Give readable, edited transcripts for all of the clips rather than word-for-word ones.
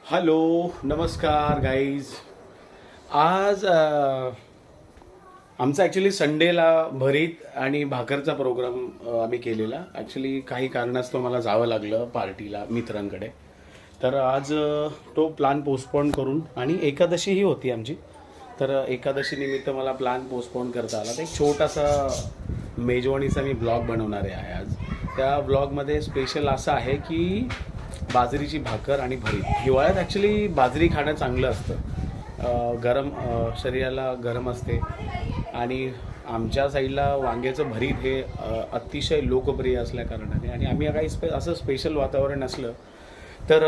Hello नमस्कार guys. आज आमचा ॲक्च्युली संडेला भरीत आणि भाकरचा प्रोग्राम आम्ही केलेला. ॲक्च्युली काही कारणास्तव मला जावं लागलं पार्टीला मित्रांकडे, तर आज तो प्लॅन पोस्टपोन करून, आणि एकादशीही होती आमची, तर एकादशी निमित्त मला प्लॅन पोस्टपोन करता आला. तर एक छोटासा मेजवानीचा मी ब्लॉग बनवणार आहे आज. त्या ब्लॉगमध्ये स्पेशल असं आहे की बाजरीची भाकर आणि भरीत. हिवाळ्यात ॲक्च्युली बाजरी खाणं चांगलं असतं, गरम शरीराला गरम असते. आणि आमच्या साईडला वांग्याचं भरीत हे अतिशय लोकप्रिय असल्याकारणाने, आणि आम्ही काही असं स्पेशल वातावरण असलं तर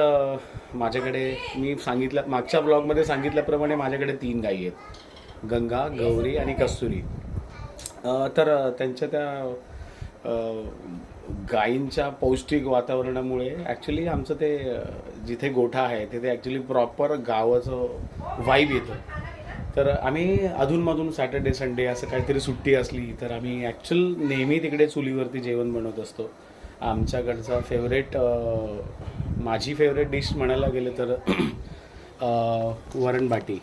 माझ्याकडे मी मागच्या ब्लॉगमध्ये सांगितल्याप्रमाणे माझ्याकडे 3 गायी आहेत, गंगा, गौरी आणि कस्तुरी. तर त्यांच्या त्या गायींच्या पौष्टिक वातावरणामुळे ॲक्च्युली आमचं ते जिथे गोठा आहे तिथे ॲक्च्युली प्रॉपर गावाचं वाईब येतं. तर आम्ही अधूनमधून सॅटर्डे संडे असं काहीतरी सुट्टी असली तर आम्ही ॲक्च्युअल नेहमी तिकडे चुलीवरती जेवण बनवत असतो. आमच्याकडचा माझी फेवरेट डिश म्हणायला गेलं तर वरणबाटी,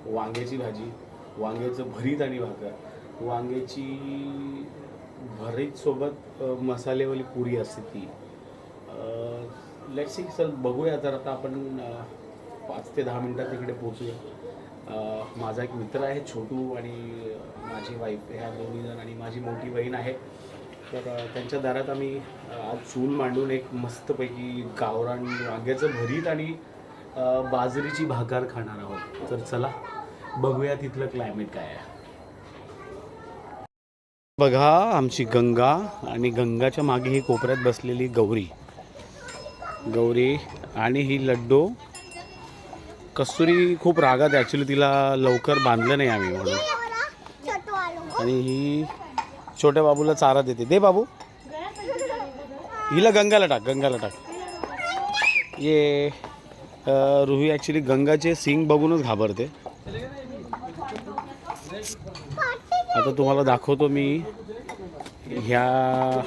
वांग्याची भाजी, वांग्याचं भरीत आणि भाकर, वांग्याची भरीतसोबत मसालेवाली पुरी असते ती. लेट्स सी, चल बघूया. तर आता आपण 5 ते 10 मिनटात तिकडे पोचूया. माझा एक मित्र आहे छोटू, आणि माझी वाईफ, ह्या दोन्ही जण, आणि माझी मोठी बहीण आहे. तर त्यांच्या दारात आम्ही आज चूल मांडून एक मस्तपैकी गावरान वांग्याचं भरीत आणि बाजरीची भाकर खाणार आहोत. तर चला बघूया तिथलं क्लायमेट काय आहे. बघा आमची गंगा, आणि गंगाच्या मागे ही कोपऱ्यात बसलेली गौरी आणि ही लड्डू. कस्तुरी खूप रागात, ॲक्च्युली तिला लवकर बांधलं नाही आम्ही म्हणून. आणि ही छोट्या बाबूला चारा देते. दे बाबू, हिला गंगाला टाक. ये रुही ॲक्च्युली गंगाचे सिंग बघूनच घाबरते. आता तुम्हाला दाखवतो मी ह्या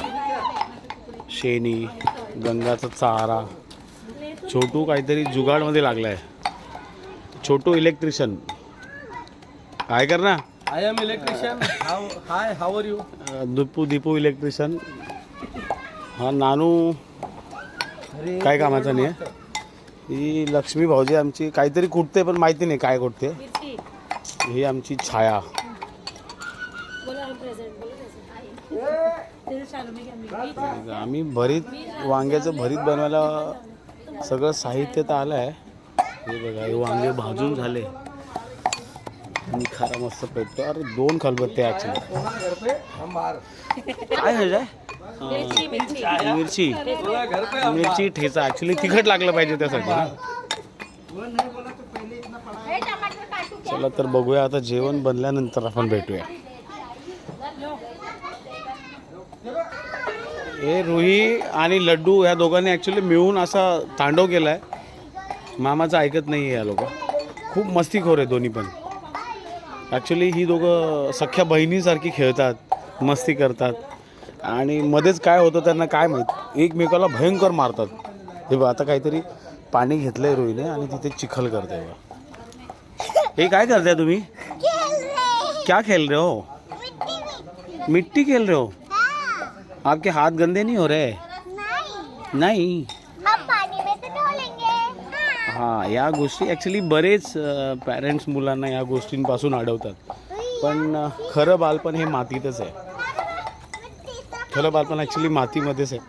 शेणी, गंगाचा चारा. छोटू काहीतरी जुगाडमध्ये लागला आहे. छोटू इलेक्ट्रिशियन काय करणार? I am electrician. How are you? Deepu electrician. हा नानू काय कामाचा नाही आहे. ही लक्ष्मी भाऊजी आमची काहीतरी कुठते, पण माहिती नाही काय कुठते. ही आमची छाया. आम्ही वांग्याचं भरीत बनवायला सगळं साहित्य तर आलं आहे. हे बघा, हे वांगे भाजून झाले आणि खारा मस्त पेटतो. अरे 2 खलबत्ते ॲक्च्युली. काय आहे? मिरची ठेचा. ॲक्च्युली तिखट लागलं पाहिजे त्यासाठी ना. चला तर बघूया, आता जेवण बनल्यानंतर आपण भेटूया. हे रुही आणि लड्डू ह्या दोघांनी ॲक्च्युली मिळून असा तांडव केला आहे. मामाचं ऐकत नाही आहे. या लोक खूप मस्तीखोर आहे दोन्ही पण. ॲक्च्युली ही दोघं सख्या बहिणीसारखी खेळतात, मस्ती करतात, आणि मध्येच काय होतं त्यांना काय माहीत, एकमेकाला भयंकर मारतात. हे बघा, आता काहीतरी पाणी घेतलं आहे रुहीने आणि तिथे चिखल करते. बघा, हे काय करताय तुम्ही? क्या खेल रहे हो? मिट्टी खेल रहे हो? आपके हाथ गंदे नहीं हो रहे? नहीं. हां, या गोष्टी ॲक्च्युली बरेच पॅरेंट्स मुलांना या गोष्टींपासून अडवतात. पण खरं बालपण हे मातीतच आहे. खरं बालपण ॲक्च्युली मातीमध्येच आहे.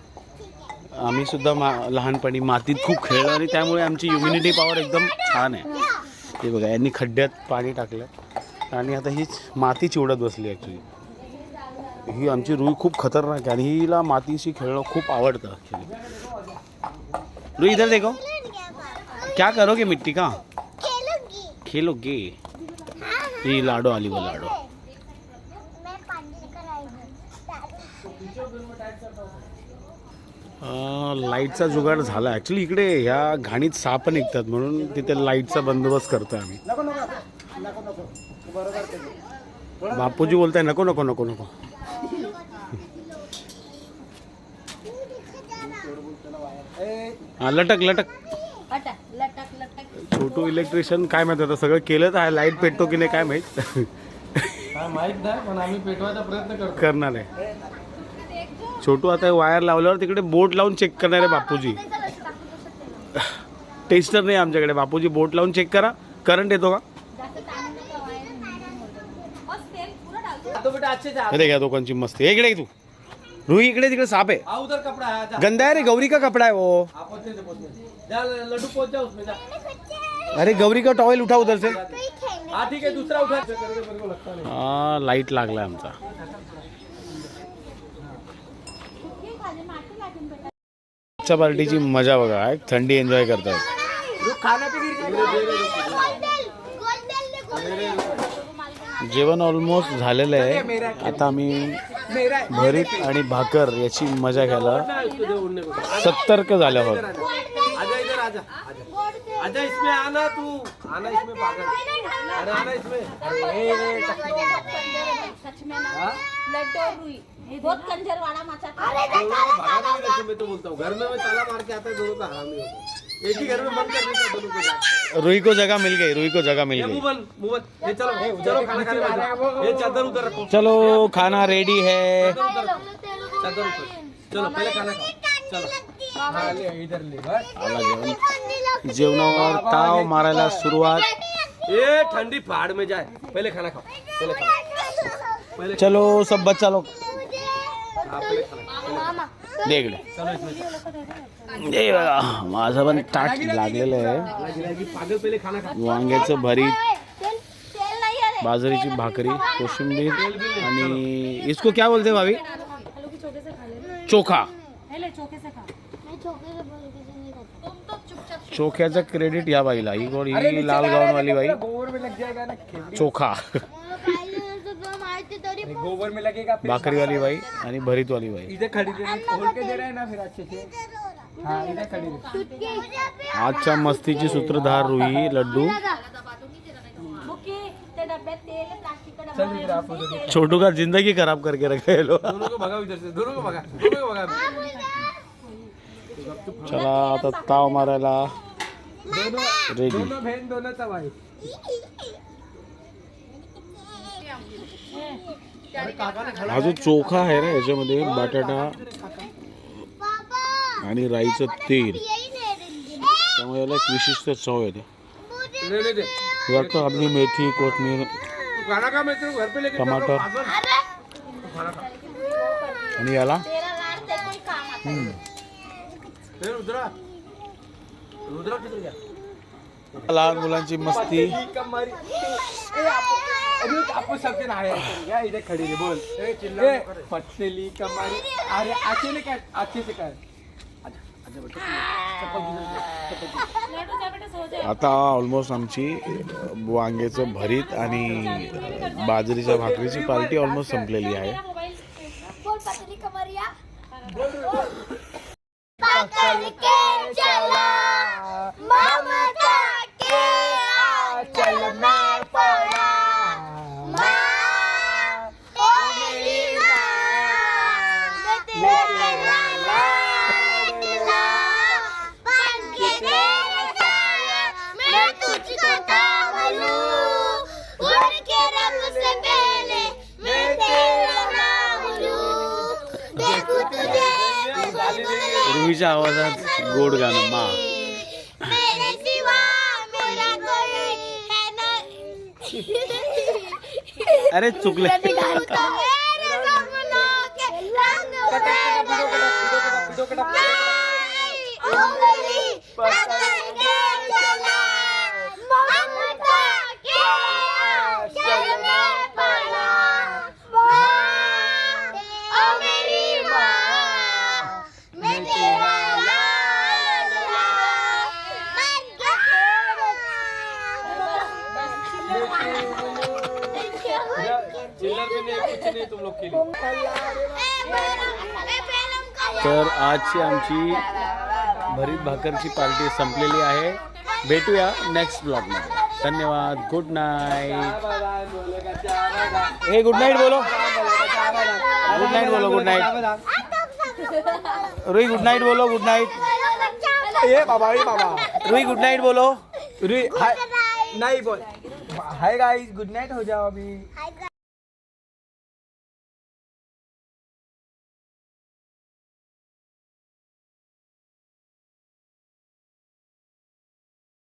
आम्हीसुद्धा लहानपणी मातीत खूप खेळलो, आणि त्यामुळे आमची इम्युनिटी पॉवर एकदम छान आहे. ते बघा, यांनी खड्ड्यात पाणी टाकलं आणि आता हीच माती चिवडत बसली. ॲक्च्युली ही आमची रुई खूप खतरनाक आहे, आणि हिला मातीशी खेळणं खूप आवडतं. ॲक्च्युली रुई इधर देखो, क्या करोगे मिट्टी का? खेलोगे. ही लाडो आली व लाडो. लाईटचा जुगाड झाला. ॲक्च्युली इकडे ह्या घाणीत साप निघतात, म्हणून तिथे लाईटचा बंदोबस्त करतो आम्ही. बापूजी बोलताय नको नको नको नको. हा लटक लटक. छोटू इलेक्ट्रिशियन काय माहित आता सगळं केलं तर लाईट पेटतो की नाही काय माहित. काय माहित नाही पण आम्ही पेटवायचा प्रयत्न करतो. करणार आहे. छोटू आता वायर लावल्यावर तिकडे बोट लावून चेक करणार आहे बापूजी. टेस्टर नाही आमच्याकडे. बापूजी बोट लावून चेक करा करंट येतो का. तो बेटा अच्छे से अरे घ्या दोघांची मस्ती. इकडे तू रुई इकडे तिकडे साप आहे. आ उधर कपड़ा है जा. गंदा है रे गौरी का कपड़ा है वो. आप पहुंचने से पहुंचने. जा लड्डू पहुंच जा उसमें जा. अरे गौरी का टॉवेल उठा उधर से. हाँ ठीक है दूसरा उठा. मेरे को लगता नहीं. हा लाईट लागलाय आमचा. आजच्या पार्टीची मजा बघा. थंडी एन्जॉय करतायत. खाना पे जेवण ऑलमोस्ट झालेलं आहे. आता आम्ही भरीत आणि भाकर याची मजा घ्यायला सतर्क झाले आहोत. आजा इधर आजा. आजा इसमें आना तू. आना इसमें पागल. अरे आना इसमें. सच में ना लड्डू और रुई बहुत कंजर वाला माचा मैं तो बोलता हूँ घर में मैं ताला मार के आता है दोनों का हरामी होता है. एक ही घर में बंद कर देता दोनों को. रुई को जगह मिल गई. रुई को जगह मिल गई. मुंह बंद. ये चलो चलो खाना खाने. ये चादर उधर रखो. चलो खाना रेडी है. चादर उधर. चलो पहले खाना खाओ. चलो हाँ ले इधर ले बस. आला जेवण. जेवणावर ताव मारायला सुरुवात. ये ठंडी पहाड़ में जाए. पहले खाना खाओ. पहले खाओ. चलो सब बच्चा लोग हाँ पहले खाना. दे इकडे. चलो इसमें. दे बघा माझं पण ताट लागलेलं आहे. पागल पहले खाना खा. वांग्याचं भरीत, बाजरीची भाकरी, कोशिंबीर आणि इसको क्या बोलते भाभी. चोखा. चोख्याचं क्रेडिट या बाईला. ही कोण ही लाल गाऊन वाली बाई. गोबर में लग जाएगा ना. चोखा. गोबर में लगेगा. भाकरी वाली बाई आणि भरीत वाली बाई. इधर खड़ी रहे. खोल के दे रहे हैं ना फिर अच्छे से. हाँ इधर खड़ी रहे. आजच्या मस्तीची सूत्रधार रुई लड्डू. चल इधर आप उधर. छोटू का जिंदगी खराब करके रखे लोग. दोनों को भगाओ इधर से. दोनों को भगा. दोनों को भगा. चला आता ताव मारायला रेडी. दोनों बहन दोनों तवाई. हा जो चोखा आहे ना याच्यामध्ये बटाटा आणि राईचं तेल त्यामुळे याला एक विशिष्ट चव येते. ले ले दे. वाटतं आपली मेथी कोथमीर तू खाना खा. मैं तेरे को घर पे लेके टमाटर. जाऊंगा. तू खाना खा. आणि याला फिर रुद्रा. रुद्रा किधर गया. लहान मुलांची मस्ती. कमारी. अरे आपको सबके ना आया इधर खड़ी है. बोल पतली कमारी. अरे अकेले कर. अच्छे से कर. आता ऑलमोस्ट आमची वांग्याचं भरीत आणि बाजरीच्या भाकरीची पार्टी ऑलमोस्ट संपलेली आहे. रुईच्या आवाजात गोड गाणं मा. अरे चुकले. तुम लोग के लिए. तर आजची आमची भरीत भाकरची पार्टी संपलेली आहे. भेटूया नेक्स्ट ब्लॉगमध्ये. धन्यवाद. Good night. हे गुड नाईट बोलो. गुड नाईट बोलो. Good night. Rui good night बोलो. Good night. ये बाबा रुई गुड नाईट बोलो. रुई हाय नहीं बोल हाय गाइस गुड नाइट हो जाओ अभी